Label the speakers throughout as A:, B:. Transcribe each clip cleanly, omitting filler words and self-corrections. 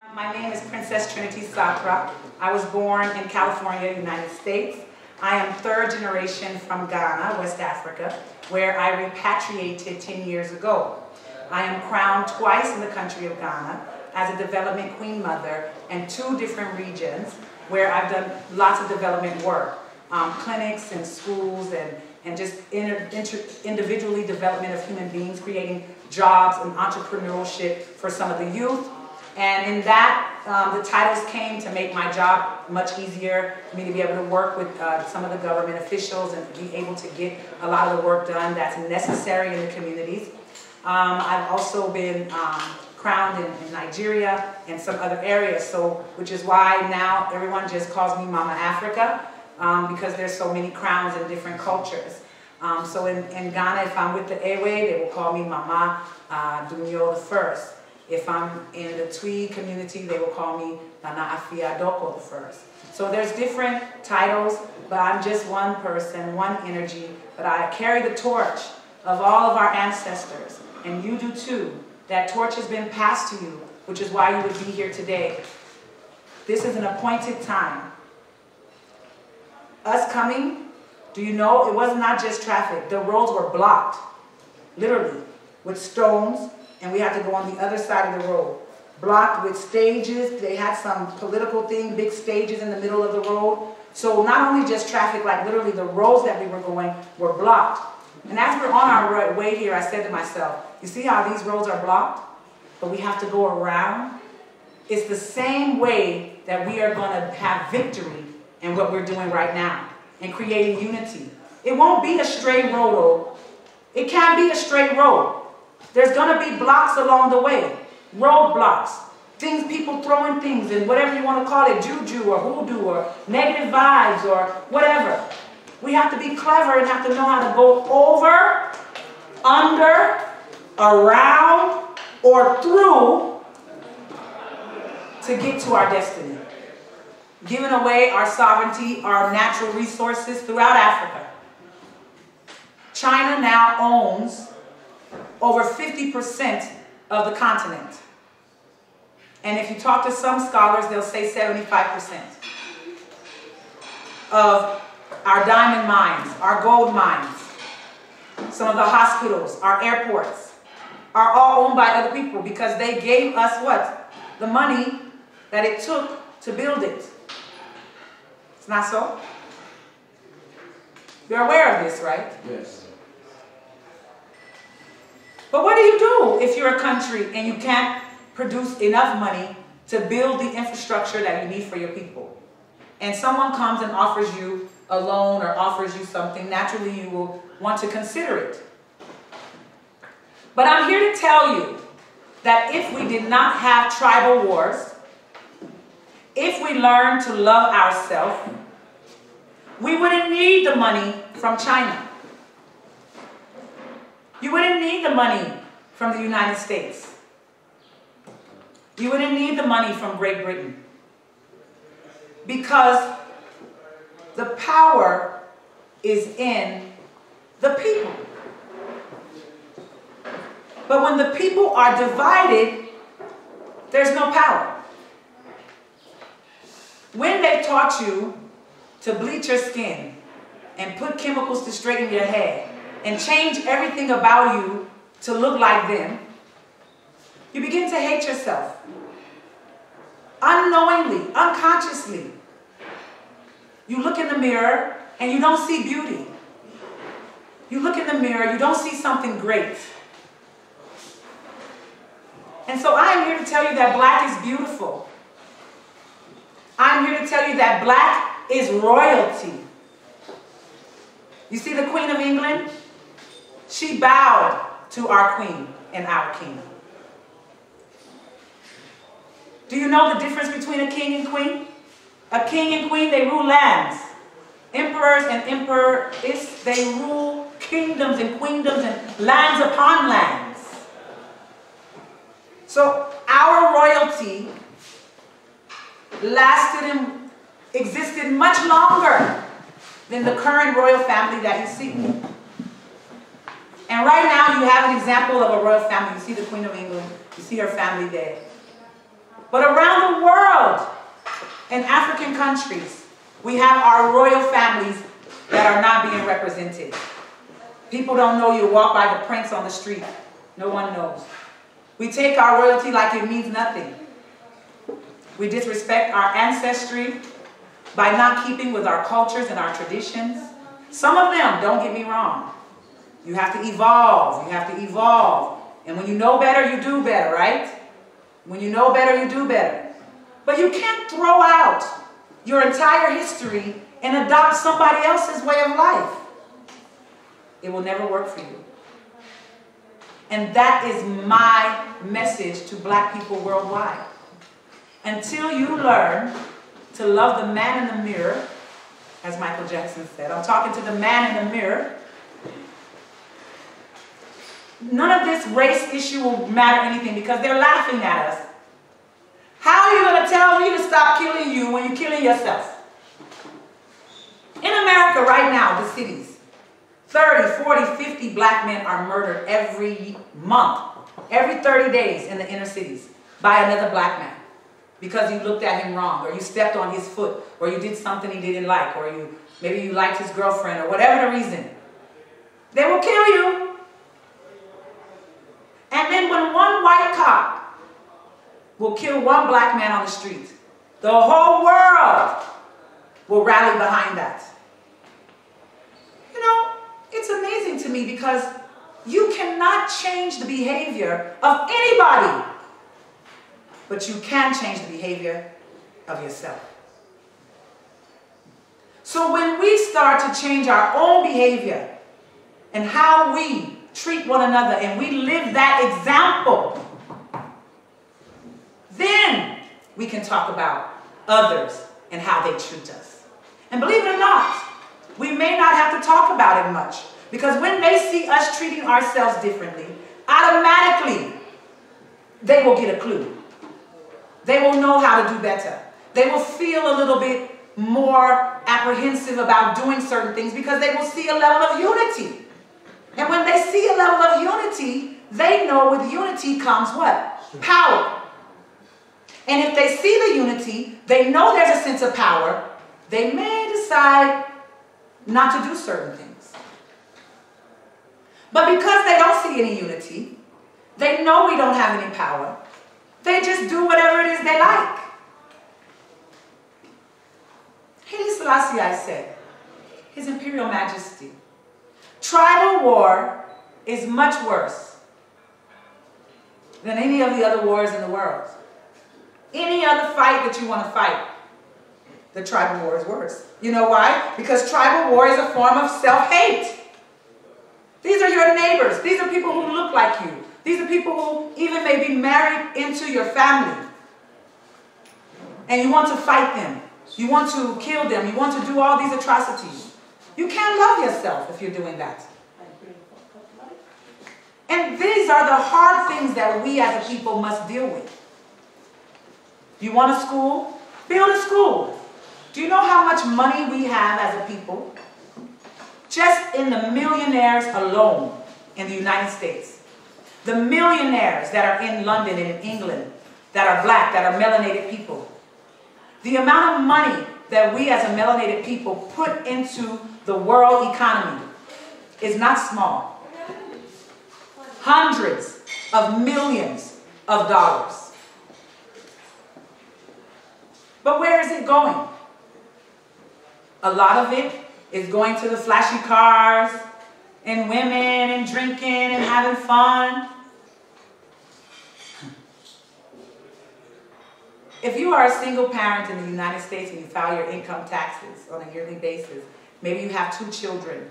A: My name is Princess Trinity Satra. I was born in California, United States. I am third generation from Ghana, West Africa, where I repatriated 10 years ago. I am crowned twice in the country of Ghana as a development queen mother in 2 different regions where I've done lots of development work, clinics and schools and just individually development of human beings, creating jobs and entrepreneurship for some of the youth. And in that, the titles came to make my job much easier for me to be able to work with some of the government officials and be able to get a lot of the work done that's necessary in the communities. I've also been crowned in Nigeria and some other areas, which is why now everyone just calls me Mama Africa, because there's so many crowns in different cultures. So in Ghana, if I'm with the Ewe, they will call me Mama Dunyo the First. If I'm in the Twi community, they will call me Nana Afia Doko the First. So there's different titles, but I'm just one person, one energy. But I carry the torch of all of our ancestors, and you do too. That torch has been passed to you, which is why you would be here today. This is an appointed time. Us coming, do you know, it was not just traffic. The roads were blocked, literally, with stones. And we had to go on the other side of the road. Blocked with stages. They had some political thing, big stages in the middle of the road. So not only just traffic, like literally the roads that we were going were blocked. And as we're on our way here, I said to myself, you see how these roads are blocked? But we have to go around? It's the same way that we are going to have victory in what we're doing right now and creating unity. It won't be a straight road. It can't be a straight road. There's going to be blocks along the way, roadblocks, things, people throwing things, and whatever you want to call it, juju or hoodoo or negative vibes or whatever. We have to be clever and have to know how to go over, under, around, or through to get to our destiny. Giving away our sovereignty, our natural resources throughout Africa. China now owns over 50% of the continent. And if you talk to some scholars, they'll say 75% of our diamond mines, our gold mines, some of the hospitals, our airports, are all owned by other people because they gave us what? The money that it took to build it. It's not so? You're aware of this, right?
B: Yes.
A: But what do you do if you're a country and you can't produce enough money to build the infrastructure that you need for your people? And someone comes and offers you a loan or offers you something, naturally you will want to consider it. But I'm here to tell you that if we did not have tribal wars, if we learned to love ourselves, we wouldn't need the money from China. You wouldn't need the money from the United States. You wouldn't need the money from Great Britain. Because the power is in the people. But when the people are divided, there's no power. When they've taught you to bleach your skin and put chemicals to straighten your hair, and change everything about you to look like them, you begin to hate yourself. Unknowingly, unconsciously. You look in the mirror and you don't see beauty. You look in the mirror, you don't see something great. And so I am here to tell you that black is beautiful. I'm here to tell you that black is royalty. You see the Queen of England? She bowed to our queen and our king. Do you know the difference between a king and queen? A king and queen, they rule lands. Emperors and empresses, they rule kingdoms and queendoms and lands upon lands. So our royalty lasted and existed much longer than the current royal family that you see. And right now you have an example of a royal family. You see the Queen of England, you see her family there. But around the world, in African countries, we have our royal families that are not being represented. People don't know you walk by the prince on the street. No one knows. We take our royalty like it means nothing. We disrespect our ancestry by not keeping with our cultures and our traditions. Some of them, don't get me wrong. You have to evolve. You have to evolve. And when you know better, you do better, right? When you know better, you do better. But you can't throw out your entire history and adopt somebody else's way of life. It will never work for you. And that is my message to black people worldwide. Until you learn to love the man in the mirror, as Michael Jackson said, I'm talking to the man in the mirror, none of this race issue will matter anything because they're laughing at us. How are you going to tell me to stop killing you when you're killing yourself? In America right now, the cities, 30, 40, 50 black men are murdered every month, every 30 days in the inner cities by another black man because you looked at him wrong, or you stepped on his foot, or you did something he didn't like, or maybe you liked his girlfriend, or whatever the reason. They will kill you. And then when one white cop will kill one black man on the street, the whole world will rally behind that. You know, it's amazing to me because you cannot change the behavior of anybody, but you can change the behavior of yourself. So when we start to change our own behavior and how we treat one another and we live that example, then we can talk about others and how they treat us. And believe it or not, we may not have to talk about it much because when they see us treating ourselves differently, automatically they will get a clue. They will know how to do better. They will feel a little bit more apprehensive about doing certain things because they will see a level of unity. And when they see a level of unity, they know with unity comes what? Power. And if they see the unity, they know there's a sense of power, they may decide not to do certain things. But because they don't see any unity, they know we don't have any power, they just do whatever it is they like. Haile Selassie said, His Imperial Majesty, tribal war is much worse than any of the other wars in the world. Any other fight that you want to fight, the tribal war is worse. You know why? Because tribal war is a form of self-hate. These are your neighbors. These are people who look like you. These are people who even may be married into your family. And you want to fight them. You want to kill them. You want to do all these atrocities. You can't love yourself if you're doing that. And these are the hard things that we as a people must deal with. You want a school? Build a school. Do you know how much money we have as a people? Just in the millionaires alone in the United States. The millionaires that are in London and in England, that are black, that are melanated people. The amount of money that we as a melanated people put into the world economy is not small. Hundreds of millions of dollars. But where is it going? A lot of it is going to the flashy cars and women and drinking and having fun. If you are a single parent in the United States and you file your income taxes on a yearly basis, maybe you have 2 children,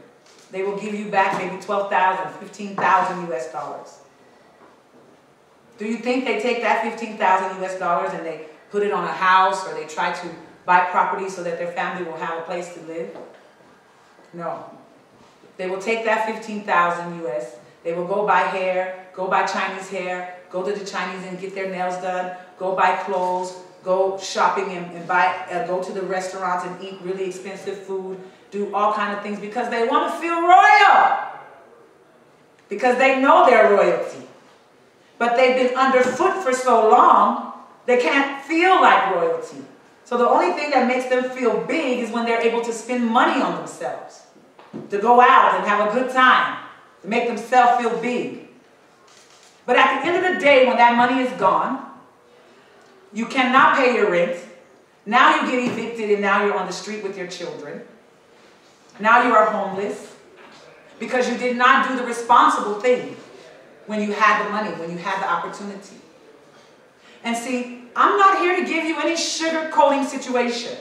A: they will give you back maybe $12,000, $15,000 US dollars. Do you think they take that $15,000 US dollars and they put it on a house or they try to buy property so that their family will have a place to live? No. They will take that $15,000 US, they will go buy hair, go buy Chinese hair, go to the Chinese and get their nails done, go buy clothes, go shopping and buy, go to the restaurants and eat really expensive food, do all kinds of things because they want to feel royal. Because they know they're royalty. But they've been underfoot for so long They can't feel like royalty. So the only thing that makes them feel big is when they're able to spend money on themselves, to go out and have a good time, to make themselves feel big. But at the end of the day, when that money is gone, you cannot pay your rent. Now you get evicted and now you're on the street with your children. Now you are homeless because you did not do the responsible thing when you had the money, when you had the opportunity. And see, I'm not here to give you any sugar-coating situation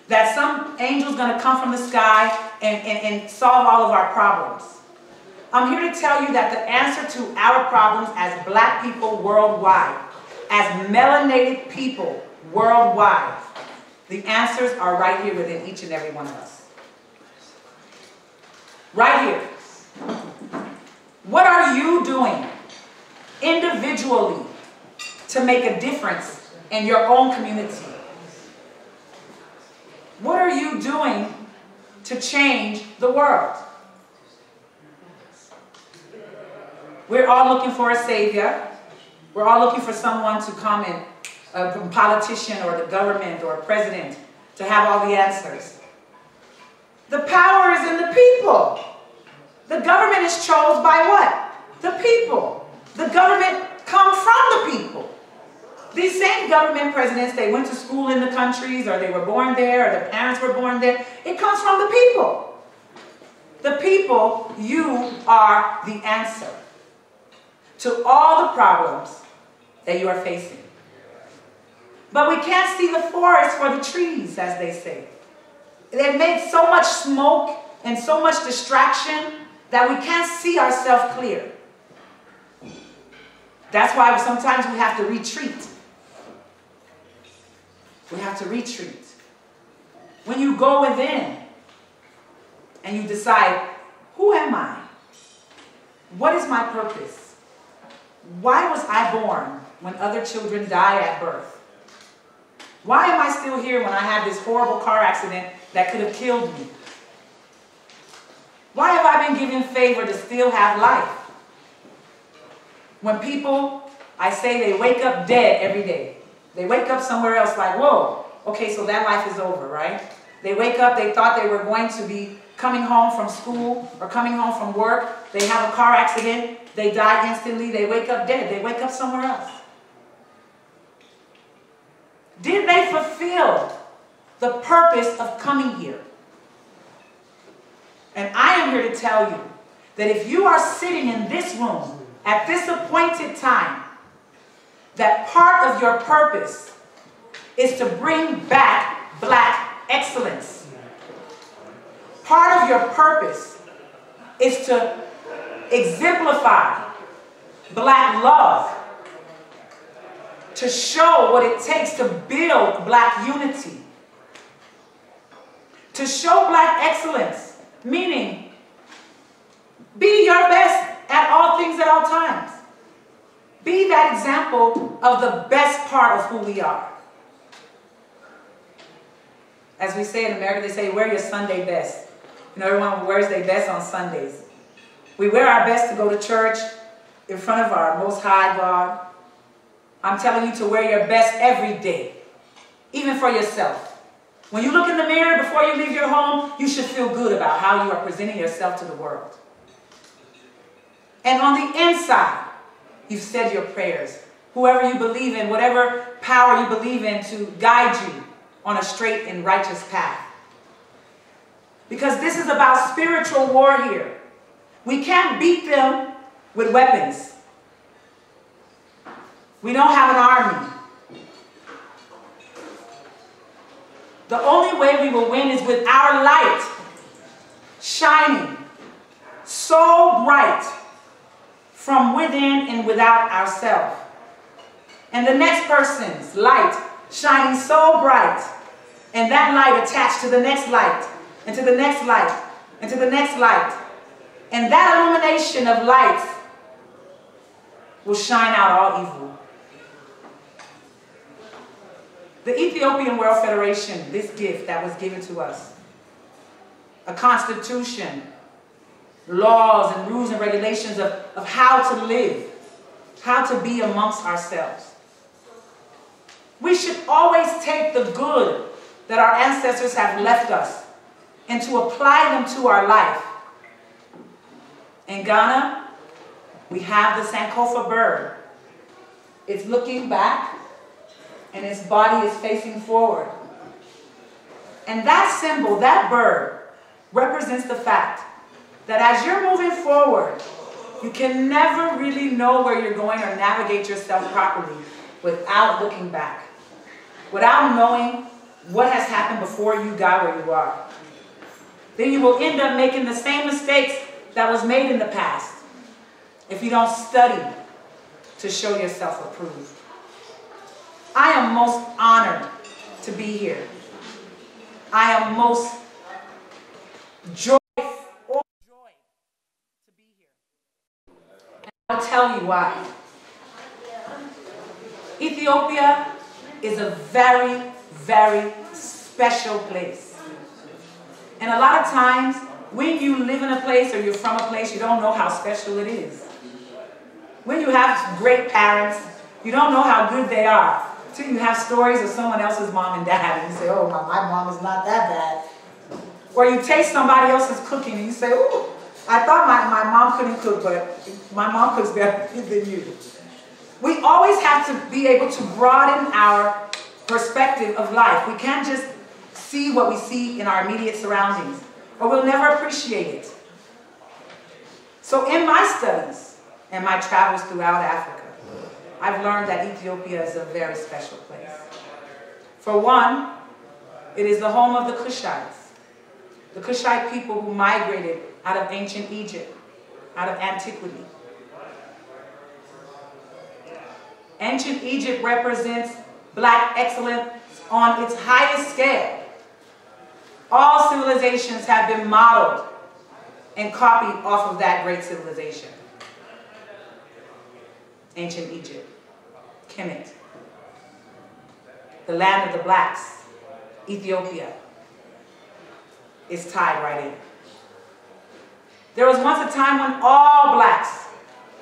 A: that some angel's going to come from the sky and solve all of our problems. I'm here to tell you that the answer to our problems as black people worldwide, as melanated people worldwide, the answers are right here within each and every one of us. Right here. What are you doing individually to make a difference in your own community? What are you doing to change the world? We're all looking for a savior. We're all looking for someone to come in, a politician or the government or a president, to have all the answers. The power is in the people. The government is chosen by what? The people. The government comes from the people. These same government presidents, they went to school in the countries, or they were born there, or their parents were born there. It comes from the people. The people, you are the answer to all the problems that you are facing. But we can't see the forest for the trees, as they say. They've made so much smoke and so much distraction that we can't see ourselves clear. That's why sometimes we have to retreat. We have to retreat. When you go within and you decide, who am I? What is my purpose? Why was I born when other children die at birth? Why am I still here when I had this horrible car accident that could have killed me? Why have I been given favor to still have life? When people, I say, they wake up dead every day. They wake up somewhere else like, whoa, okay, so that life is over, right? They wake up, they thought they were going to be coming home from school or coming home from work. They have a car accident. They die instantly. They wake up dead. They wake up somewhere else. Did they fulfill the purpose of coming here? And I am here to tell you that if you are sitting in this room at this appointed time, that part of your purpose is to bring back black excellence. Part of your purpose is to exemplify black love, to show what it takes to build black unity, to show black excellence, meaning be your best at all things at all times. Be that example of the best part of who we are. As we say in America, they say, wear your Sunday best. You know, everyone wears their best on Sundays. We wear our best to go to church in front of our Most High God. I'm telling you to wear your best every day, even for yourself. When you look in the mirror before you leave your home, you should feel good about how you are presenting yourself to the world. And on the inside, you've said your prayers. Whoever you believe in, whatever power you believe in, to guide you on a straight and righteous path. Because this is about spiritual war here. We can't beat them with weapons. We don't have an army. The only way we will win is with our light shining so bright from within and without ourselves. And the next person's light shining so bright, and that light attached to the next light, and to the next light, and to the next light. And that illumination of light will shine out all evil. The Ethiopian World Federation, this gift that was given to us, a constitution, laws and rules and regulations of how to live, how to be amongst ourselves. We should always take the good that our ancestors have left us and to apply them to our life. In Ghana, we have the Sankofa bird. It's looking back and its body is facing forward. And that symbol, that bird, represents the fact that as you're moving forward, you can never really know where you're going or navigate yourself properly without looking back, without knowing what has happened before you got where you are. Then you will end up making the same mistakes that was made in the past if you don't study to show yourself approved. I am most honored to be here. I am most joyful to be here. And I'll tell you why. Ethiopia is a very, very special place. And a lot of times, when you live in a place or you're from a place, you don't know how special it is. When you have great parents, you don't know how good they are until you have stories of someone else's mom and dad and you say, oh, my mom is not that bad. Or you taste somebody else's cooking and you say, oh, I thought my mom couldn't cook, but my mom cooks better than you. We always have to be able to broaden our perspective of life. We can't just see what we see in our immediate surroundings, or we'll never appreciate it. So in my studies and my travels throughout Africa, I've learned that Ethiopia is a very special place. For one, it is the home of the Kushites. The Kushite people who migrated out of ancient Egypt, out of antiquity. Ancient Egypt represents black excellence on its highest scale. All civilizations have been modeled and copied off of that great civilization. Ancient Egypt, Kemet, the land of the blacks, Ethiopia, is tied right in. There was once a time when all blacks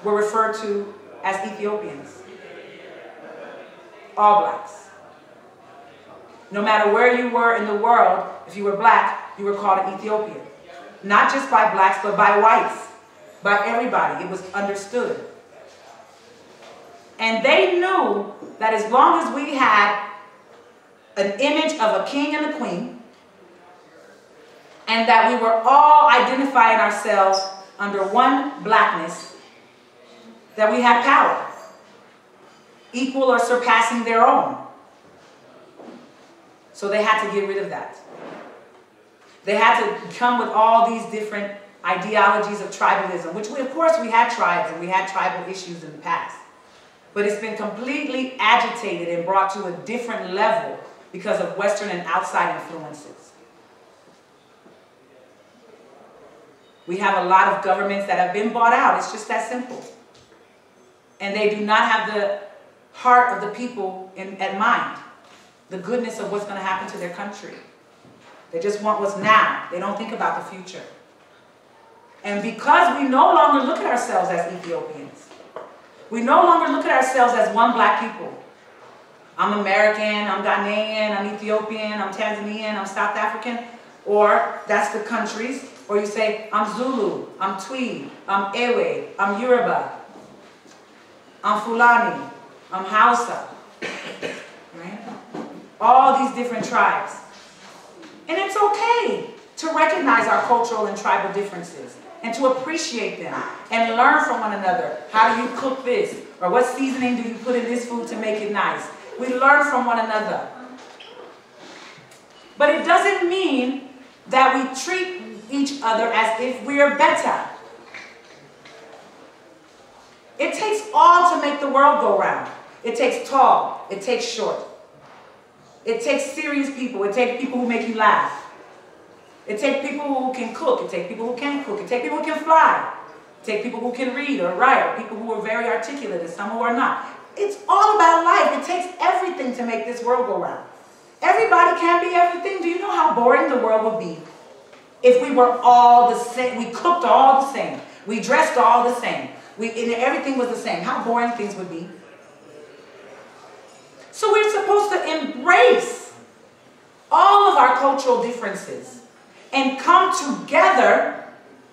A: were referred to as Ethiopians. All blacks. No matter where you were in the world, if you were black, you were called an Ethiopian. Not just by blacks, but by whites, by everybody. It was understood. And they knew that as long as we had an image of a king and a queen, and that we were all identifying ourselves under one blackness, that we had power, equal or surpassing their own. So they had to get rid of that. They had to come with all these different ideologies of tribalism, which of course we had tribes and we had tribal issues in the past. But it's been completely agitated and brought to a different level because of Western and outside influences. We have a lot of governments that have been bought out. It's just that simple. And they do not have the heart of the people at mind, the goodness of what's going to happen to their country. They just want what's now. They don't think about the future. And because we no longer look at ourselves as Ethiopians, we no longer look at ourselves as one black people. I'm American, I'm Ghanaian, I'm Ethiopian, I'm Tanzanian, I'm South African, or that's the countries. Or you say, I'm Zulu, I'm Twi, I'm Ewe, I'm Yoruba, I'm Fulani, I'm Hausa, right? All these different tribes. And it's okay to recognize our cultural and tribal differences and to appreciate them and learn from one another. How do you cook this? Or what seasoning do you put in this food to make it nice? We learn from one another. But it doesn't mean that we treat each other as if we are better. It takes all to make the world go round. It takes tall. It takes short. It takes serious people. It takes people who make you laugh. It takes people who can cook. It takes people who can't cook. It takes people who can fly. It takes people who can read or write, or people who are very articulate and some who are not. It's all about life. It takes everything to make this world go round. Everybody can't be everything. Do you know how boring the world would be if we were all the same? We cooked all the same. We dressed all the same. And everything was the same. How boring things would be. So we're supposed to embrace all of our cultural differences and come together,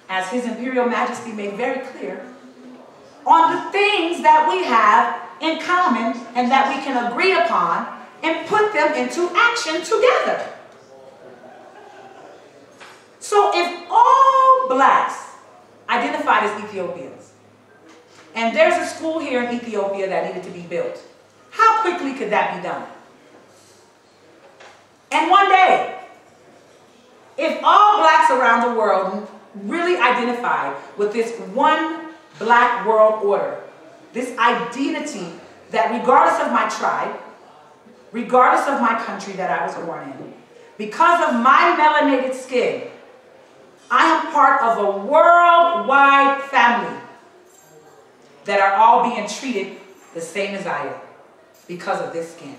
A: as His Imperial Majesty made very clear, on the things that we have in common and that we can agree upon and put them into action together. So if all blacks identified as Ethiopians, and there's a school here in Ethiopia that needed to be built, how quickly could that be done? And one day, if all blacks around the world really identified with this one black world order, this identity that regardless of my tribe, regardless of my country that I was born in, because of my melanated skin, I am part of a worldwide family that are all being treated the same as I am because of this skin.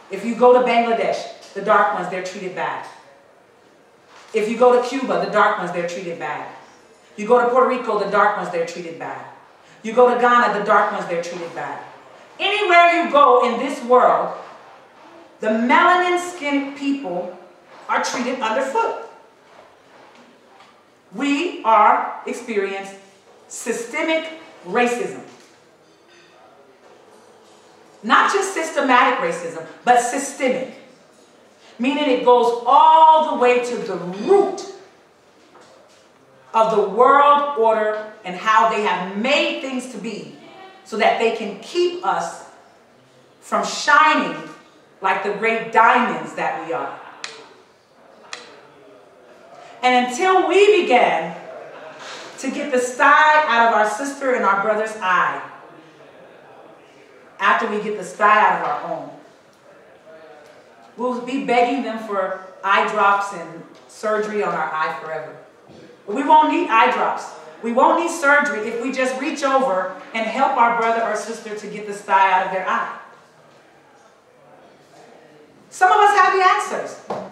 A: If you go to Bangladesh, the dark ones, they're treated bad. If you go to Cuba, the dark ones, they're treated bad. You go to Puerto Rico, the dark ones, they're treated bad. You go to Ghana, the dark ones, they're treated bad. Anywhere you go in this world, the melanin-skinned people are treated underfoot. We are experiencing systemic racism. Not just systematic racism, but systemic. Meaning it goes all the way to the root of the world order and how they have made things to be so that they can keep us from shining like the great diamonds that we are. And until we began to get the sty out of our sister and our brother's eye, after we get the sty out of our own, we'll be begging them for eye drops and surgery on our eye forever. But we won't need eye drops. We won't need surgery if we just reach over and help our brother or sister to get the sty out of their eye. Some of us have the answers.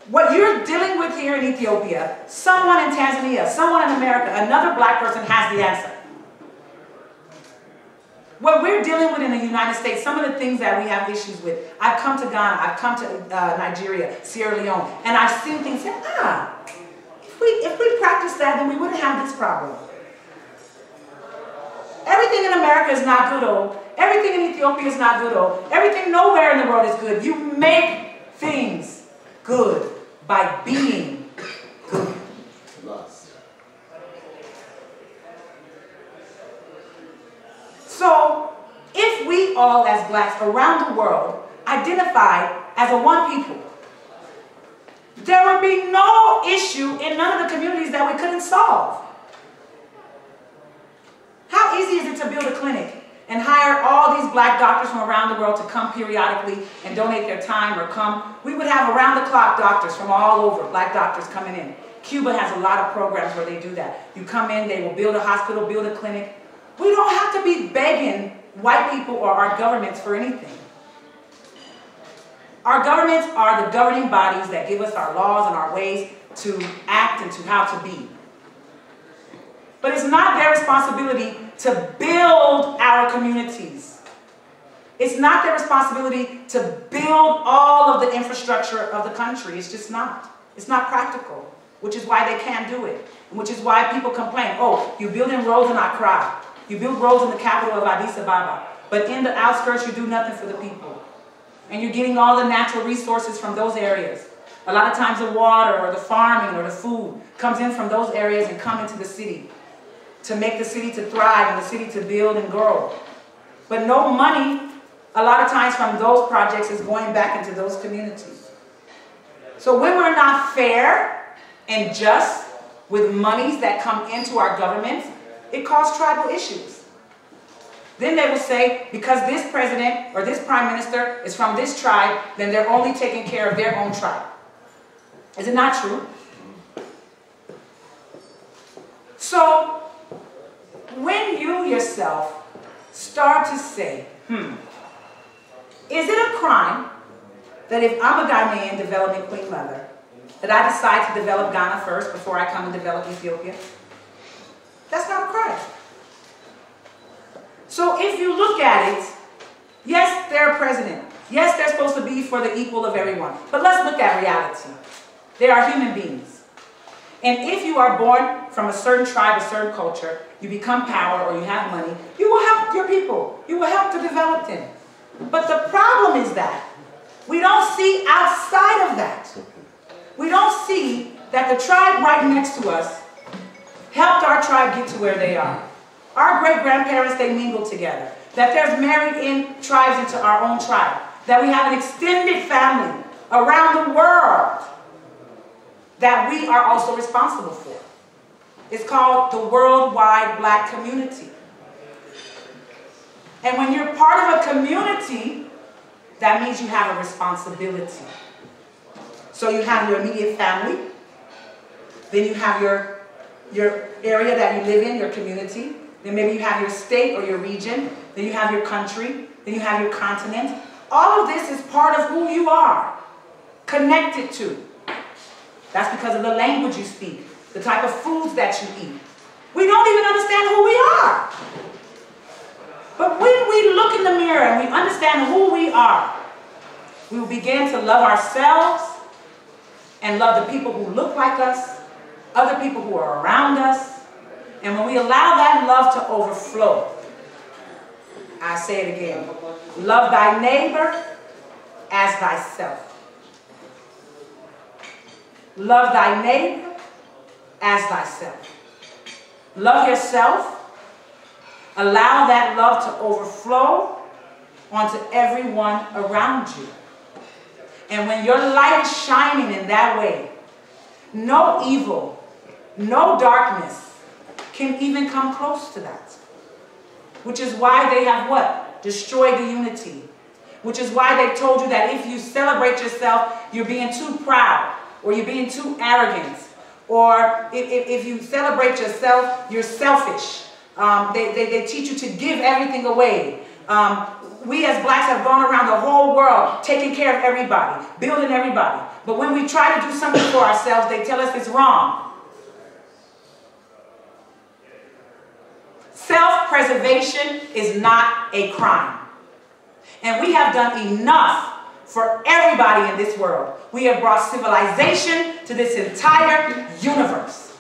A: What you're dealing with here in Ethiopia, someone in Tanzania, someone in America, another black person has the answer. What we're dealing with in the United States, some of the things that we have issues with, I've come to Ghana, I've come to Nigeria, Sierra Leone, and I've seen things say, if we practice that, then we wouldn't have this problem. Everything in America is not good, oh. Everything in Ethiopia is not good, oh. Everything nowhere in the world is good. You make things good by being good. So, if we all as blacks around the world identified as a one people, there would be no issue in none of the communities that we couldn't solve. How easy is it to build a clinic and hire all these black doctors from around the world to come periodically and donate their time or come? We would have around-the-clock doctors from all over, black doctors coming in. Cuba has a lot of programs where they do that. You come in, they will build a hospital, build a clinic. We don't have to be begging white people or our governments for anything. Our governments are the governing bodies that give us our laws and our ways to act and to how to be. But it's not their responsibility to build our communities. It's not their responsibility to build all of the infrastructure of the country. It's just not. It's not practical, which is why they can't do it. And which is why people complain, oh, you're building roads in Accra. You build roads in the capital of Addis Ababa. But in the outskirts, you do nothing for the people. And you're getting all the natural resources from those areas. A lot of times the water or the farming or the food comes in from those areas and come into the city to make the city to thrive and the city to build and grow. But no money, a lot of times from those projects, is going back into those communities. So when we're not fair and just with monies that come into our government, it causes tribal issues. Then they will say, because this president or this prime minister is from this tribe, then they're only taking care of their own tribe. Is it not true? So, when you yourself start to say, is it a crime that if I'm a Ghanaian developing Queen Mother, that I decide to develop Ghana first before I come and develop Ethiopia? That's not a crime. So if you look at it, Yes, they're a president. Yes, they're supposed to be for the equal of everyone. But let's look at reality. They are human beings. And if you are born from a certain tribe, a certain culture, you become power or you have money, you will help your people. You will help to develop them. But the problem is that we don't see outside of that. We don't see that the tribe right next to us helped our tribe get to where they are. Our great-grandparents, they mingled together. That there's married-in tribes into our own tribe. That we have an extended family around the world that we are also responsible for. It's called the worldwide black community. And when you're part of a community, that means you have a responsibility. So you have your immediate family, then you have your area that you live in, your community, then maybe you have your state or your region, then you have your country, then you have your continent. All of this is part of who you are, connected to. That's because of the language you speak, the type of foods that you eat. We don't even understand who we are. But when we look in the mirror and we understand who we are, we will begin to love ourselves and love the people who look like us, other people who are around us. And when we allow that love to overflow, I say it again, love thy neighbor as thyself. Love thy neighbor as thyself. Love yourself. Allow that love to overflow onto everyone around you. And when your light is shining in that way, no evil, no darkness can even come close to that. Which is why they have what? Destroyed the unity. Which is why they told you that if you celebrate yourself, you're being too proud, or you're being too arrogant, or if you celebrate yourself, you're selfish. They teach you to give everything away. We as blacks have gone around the whole world taking care of everybody, building everybody. But when we try to do something for ourselves, they tell us it's wrong. Self-preservation is not a crime. And we have done enough for everybody in this world. We have brought civilization to this entire universe.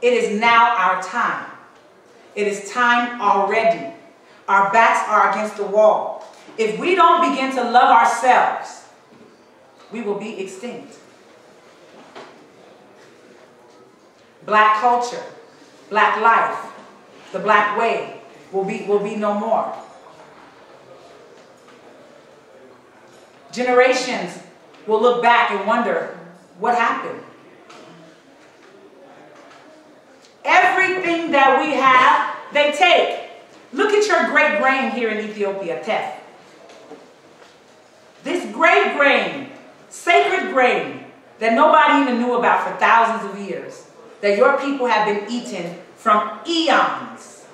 A: It is now our time. It is time already. Our backs are against the wall. If we don't begin to love ourselves, we will be extinct. Black culture, black life, the black way will be no more. Generations will look back and wonder, what happened? Everything that we have, they take. Look at your great grain here in Ethiopia, Tef. This great grain, sacred grain, that nobody even knew about for thousands of years, that your people have been eating from eons.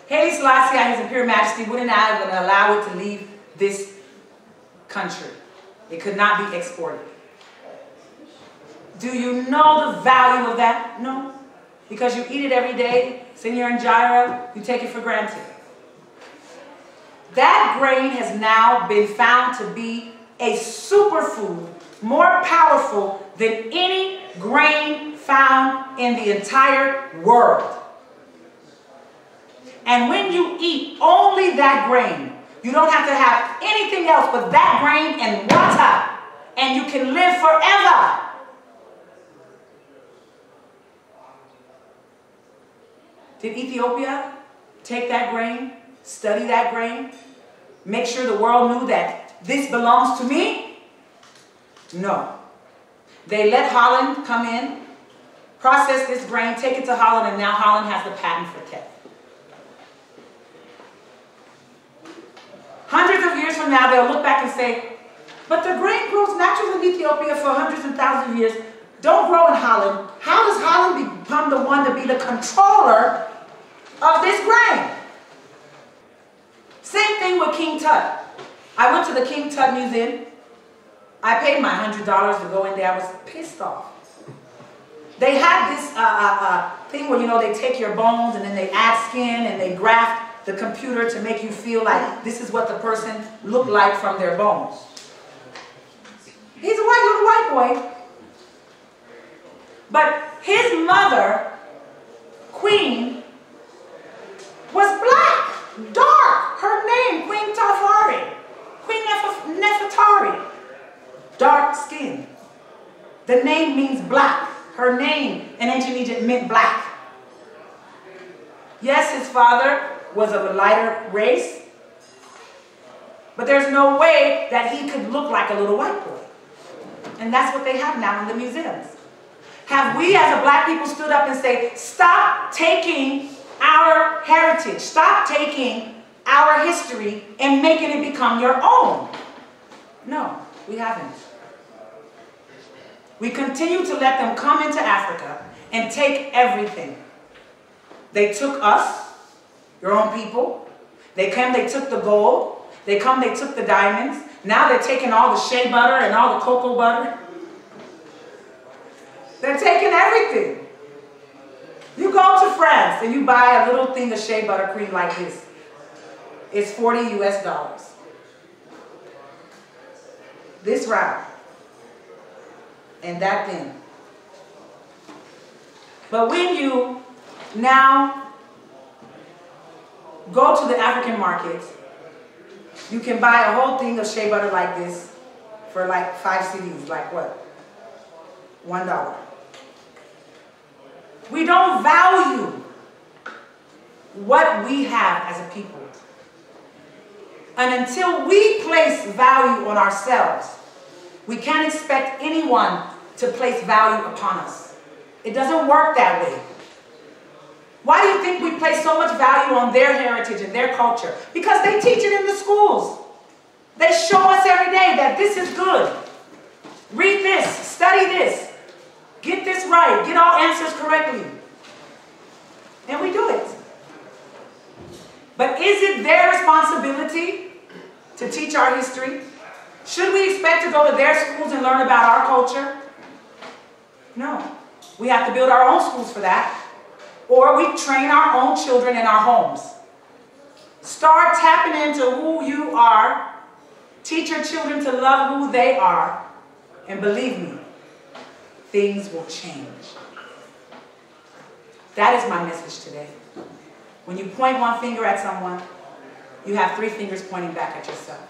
A: Haile Selassie, His Imperial Majesty, wouldn't even allow it to leave this country. It could not be exported. Do you know the value of that? No. Because you eat it every day, it's in your injera, you take it for granted. That grain has now been found to be a superfood, more powerful than any grain found in the entire world. And when you eat only that grain, you don't have to have anything else but that grain and water, and you can live forever. Did Ethiopia take that grain, study that grain, make sure the world knew that this belongs to me? No. They let Holland come in, process this grain, take it to Holland, and now Holland has the patent for teff. Hundreds of years from now, they'll look back and say, but the grain grows naturally in Ethiopia for hundreds and thousands of years. Don't grow in Holland. How does Holland become the one to be the controller of this grain? Same thing with King Tut. I went to the King Tut Museum. I paid my $100 to go in there. I was pissed off. They had this thing where, you know, they take your bones and then they add skin and they graft the computer to make you feel like this is what the person looked like from their bones. He's a little white boy. But his mother, Queen, was black, dark. Her name, Queen Tafari, Queen Nefertari, dark skin. The name means black. Her name in ancient Egypt meant black. Yes, his father was of a lighter race, but there's no way that he could look like a little white boy. And that's what they have now in the museums. Have we as a black people stood up and say, stop taking our heritage, stop taking our history and making it become your own? No, we haven't. We continue to let them come into Africa and take everything. They took us, your own people. They came, they took the gold. They come, they took the diamonds. Now they're taking all the shea butter and all the cocoa butter. They're taking everything. You go to France and you buy a little thing of shea butter cream like this. It's $40 US. This round. And that thin. But when you now go to the African markets, you can buy a whole thing of shea butter like this for like 5 cedis, like what? $1. We don't value what we have as a people. And until we place value on ourselves, we can't expect anyone to place value upon us. It doesn't work that way. Why do you think we place so much value on their heritage and their culture? Because they teach it in the schools. They show us every day that this is good. Read this, study this, get this right, get all answers correctly. And we do it. But is it their responsibility to teach our history? Should we expect to go to their schools and learn about our culture? No. We have to build our own schools for that. Or we train our own children in our homes. Start tapping into who you are. Teach your children to love who they are. And believe me, things will change. That is my message today. When you point one finger at someone, you have 3 fingers pointing back at yourself.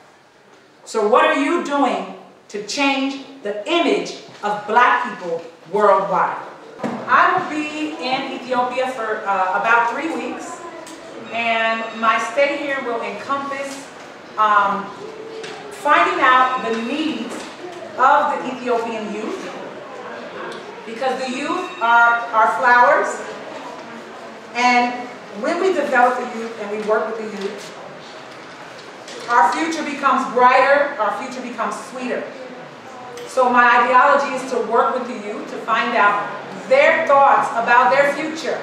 A: So what are you doing to change the image of black people worldwide? I will be in Ethiopia for about 3 weeks, and my stay here will encompass finding out the needs of the Ethiopian youth, because the youth are our flowers, and when we develop the youth and we work with the youth, our future becomes brighter, our future becomes sweeter. So my ideology is to work with the youth to find out their thoughts about their future.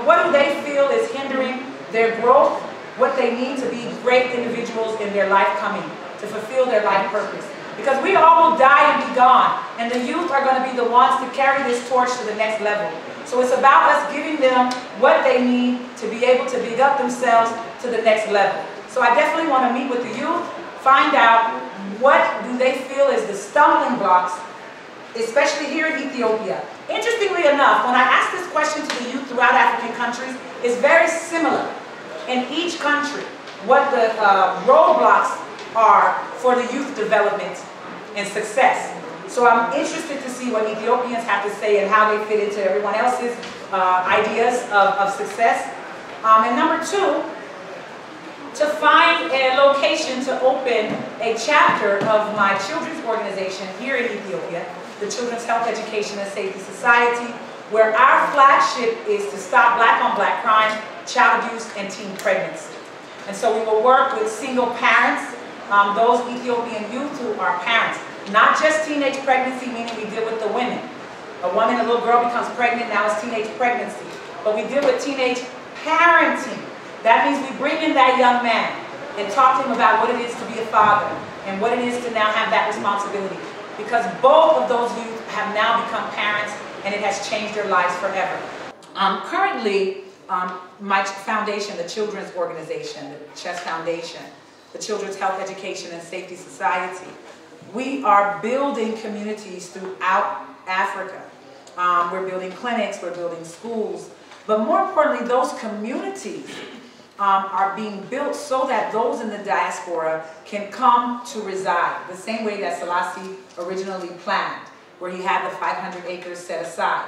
A: What do they feel is hindering their growth? What they need to be great individuals in their life coming, to fulfill their life purpose. Because we all will die and be gone, and the youth are going to be the ones to carry this torch to the next level. So it's about us giving them what they need to be able to big up themselves to the next level. So I definitely want to meet with the youth, find out what do they feel is the stumbling blocks, especially here in Ethiopia. Interestingly enough, when I ask this question to the youth throughout African countries, it's very similar in each country, what the roadblocks are for the youth development and success. So I'm interested to see what Ethiopians have to say and how they fit into everyone else's ideas of success. And number 2, to find a location to open a chapter of my children's organization here in Ethiopia, the Children's Health Education and Safety Society, where our flagship is to stop black-on-black crime, child abuse, and teen pregnancy. And so we will work with single parents, those Ethiopian youth who are parents. Not just teenage pregnancy, meaning we deal with the women. A woman, a little girl becomes pregnant, now it's teenage pregnancy. But we deal with teenage parenting. That means we bring in that young man and talk to him about what it is to be a father and what it is to now have that responsibility. Because both of those youth have now become parents and it has changed their lives forever. Currently, my foundation, the Children's Organization, the Chess Foundation, the Children's Health Education and Safety Society, we are building communities throughout Africa. We're building clinics, we're building schools, but more importantly, those communities are being built so that those in the diaspora can come to reside, the same way that Selassie originally planned, where he had the 500 acres set aside.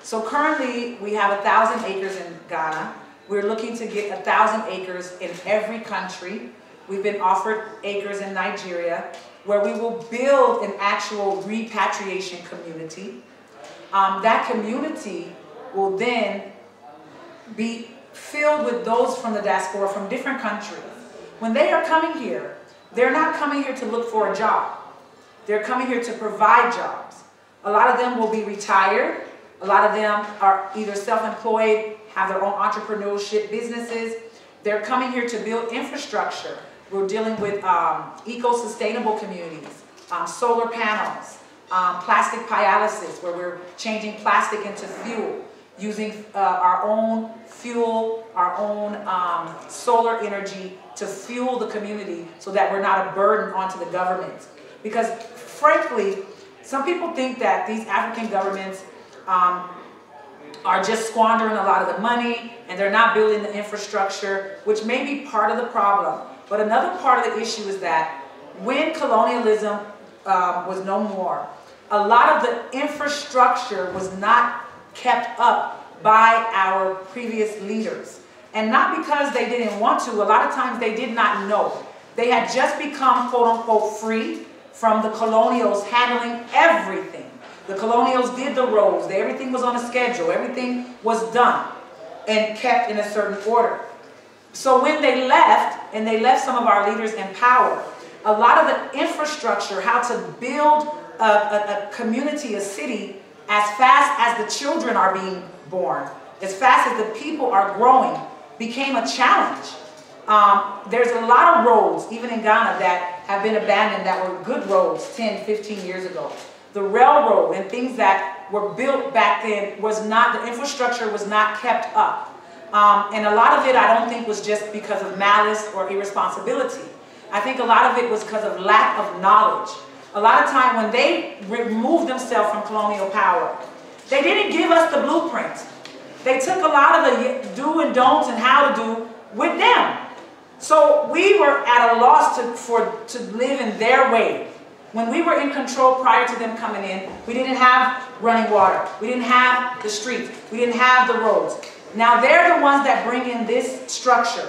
A: So currently, we have 1,000 acres in Ghana. We're looking to get 1,000 acres in every country. We've been offered acres in Nigeria, where we will build an actual repatriation community. That community will then be filled with those from the diaspora from different countries. When they are coming here, they're not coming here to look for a job. They're coming here to provide jobs. A lot of them will be retired. A lot of them are either self-employed, have their own entrepreneurship businesses. They're coming here to build infrastructure. We're dealing with eco-sustainable communities, solar panels, plastic pyrolysis, where we're changing plastic into fuel, using our own fuel, our own solar energy to fuel the community so that we're not a burden onto the government. Because frankly, some people think that these African governments are just squandering a lot of the money and they're not building the infrastructure, which may be part of the problem. But another part of the issue is that when colonialism was no more, a lot of the infrastructure was not kept up by our previous leaders. And not because they didn't want to, a lot of times they did not know. They had just become, quote unquote, free from the colonials handling everything. The colonials did the roads, everything was on a schedule, everything was done and kept in a certain order. So when they left, and they left some of our leaders in power, a lot of the infrastructure, how to build a community, a city, as fast as the children are being born, as fast as the people are growing, became a challenge. There's a lot of roads, even in Ghana, that have been abandoned that were good roads 10, 15 years ago. The railroad and things that were built back then was not, the infrastructure was not kept up. And a lot of it, I don't think, was just because of malice or irresponsibility. I think a lot of it was because of lack of knowledge. A lot of time when they removed themselves from colonial power, they didn't give us the blueprint. They took a lot of the do and don'ts and how to do with them. So we were at a loss to live in their way. When we were in control prior to them coming in, we didn't have running water. We didn't have the streets. We didn't have the roads. Now they're the ones that bring in this structure.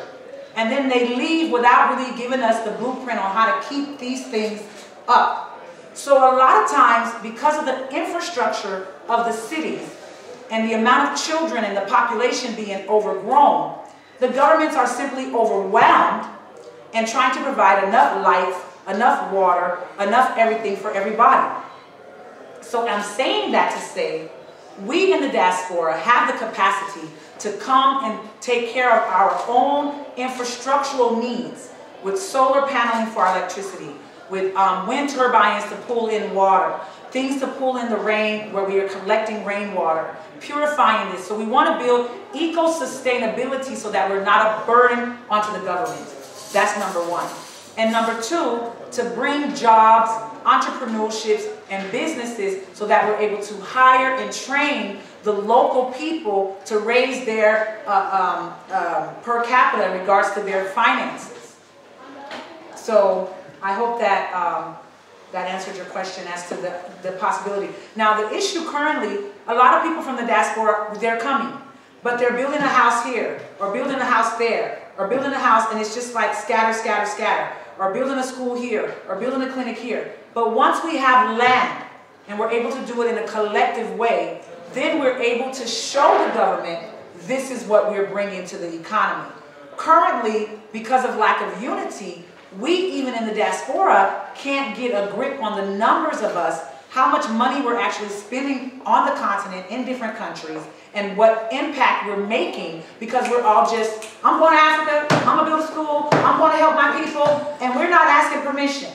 A: And then they leave without really giving us the blueprint on how to keep these things up. So a lot of times, because of the infrastructure of the cities and the amount of children and the population being overgrown, the governments are simply overwhelmed and trying to provide enough light, enough water, enough everything for everybody. So I'm saying that to say, we in the diaspora have the capacity to come and take care of our own infrastructural needs with solar paneling for our electricity, with wind turbines to pull in water, things to pull in the rain where we are collecting rainwater, purifying this. So we want to build eco-sustainability so that we're not a burden onto the government. That's number one. And number two, to bring jobs, entrepreneurships, and businesses so that we're able to hire and train the local people to raise their per capita in regards to their finances. So I hope that that answered your question as to the possibility. Now the issue currently, a lot of people from the diaspora, they're coming, but they're building a house here, or building a house there, or building a house, and it's just like scatter, scatter, scatter, or building a school here, or building a clinic here. But once we have land, and we're able to do it in a collective way, then we're able to show the government this is what we're bringing to the economy. Currently, because of lack of unity, we, even in the diaspora, can't get a grip on the numbers of us, how much money we're actually spending on the continent in different countries, and what impact we're making, because we're all just, I'm going to Africa, I'm going to build a school, I'm going to help my people, and we're not asking permission.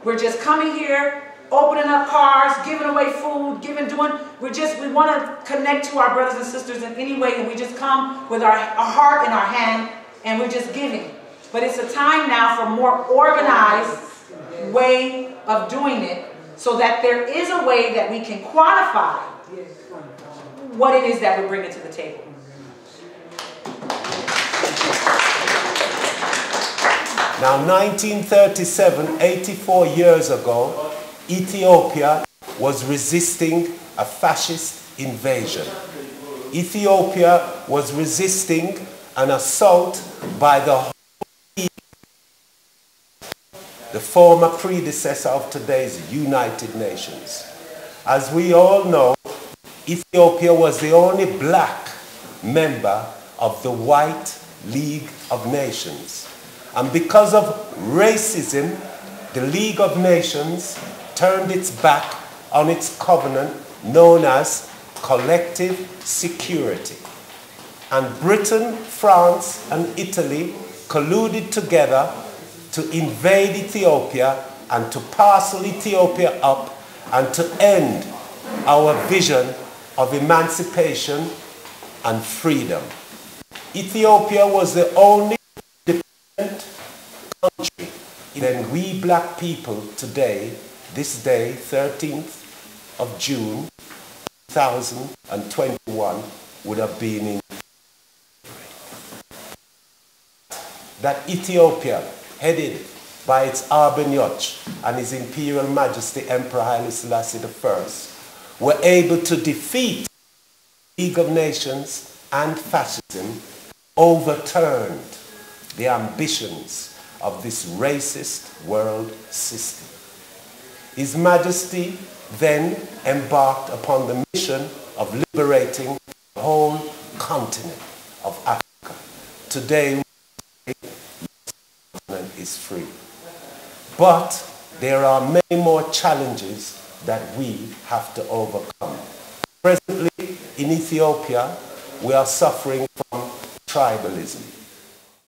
A: We're just coming here, opening up cars, giving away food, we want to connect to our brothers and sisters in any way, and we just come with our heart in our hand, and we're just giving. But it's a time now for a more organized way of doing it, so that there is a way that we can quantify what it is that we're bringing to the table.
B: Now, 1937, 84 years ago, Ethiopia was resisting a fascist invasion. Ethiopia was resisting an assault by the former predecessor of today's United Nations. As we all know, Ethiopia was the only black member of the White League of Nations. And because of racism, the League of Nations turned its back on its covenant known as collective security. And Britain, France, and Italy colluded together to invade Ethiopia and to parcel Ethiopia up and to end our vision of emancipation and freedom. Ethiopia was the only independent country. Then we black people today, this day, 13th of June 2021, would have been in that Ethiopia, headed by its Arbenyoch and His Imperial Majesty Emperor Haile Selassie I, were able to defeat the League of Nations and fascism, overturned the ambitions of this racist world system. His Majesty then embarked upon the mission of liberating the whole continent of Africa. Today, is free. But there are many more challenges that we have to overcome. Presently in Ethiopia, we are suffering from tribalism.